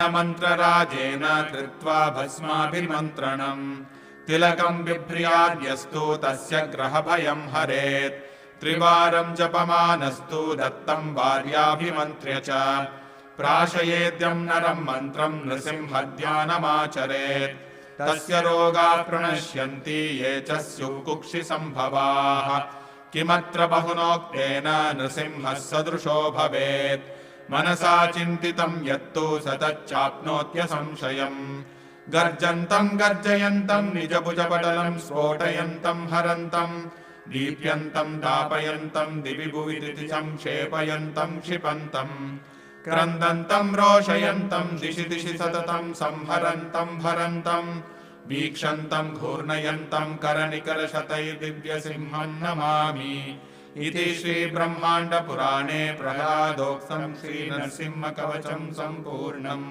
मन्त्रराजेन कृत्वा भस्माभिमन्त्रणम् तिलकम् बिभ्र्याद्यस्तु तस्य ग्रहभयम् हरेत् त्रिवारम् जपमानस्तु दत्तम् भार्याभिमन्त्र्य च प्राशयेद्यम् नरम् मन्त्रम् नृसिंहध्यानमाचरेत् तस्य रोगाः प्रणश्यन्ति ये च स्युः कुक्षिसम्भवाः किमत्र बहुनोक्तेन नृसिंहः सदृशो भवेत् मनसा चिन्तितम् यत्तु स तच्चाप्नोत्यसंशयम् गर्जन्तम् गर्जयन्तम् निजभुजपटलम् स्फोटयन्तम् हरन्तम् दीप्यन्तम् दापयन्तम् दिवि भुवि संक्षेपयन्तम् क्षिपन्तम् क्रन्दन्तम् रोषयन्तम् दिशि दिशि सततम् संहरन्तम् भरन्तम् वीक्षन्तम् घूर्णयन्तम् करनिकरशतैर्दिव्यसिंहम् नमामि इति श्रीब्रह्माण्डपुराणे प्रह्लादोक्तम् श्रीनरसिंहकवचम् सम्पूर्णम्।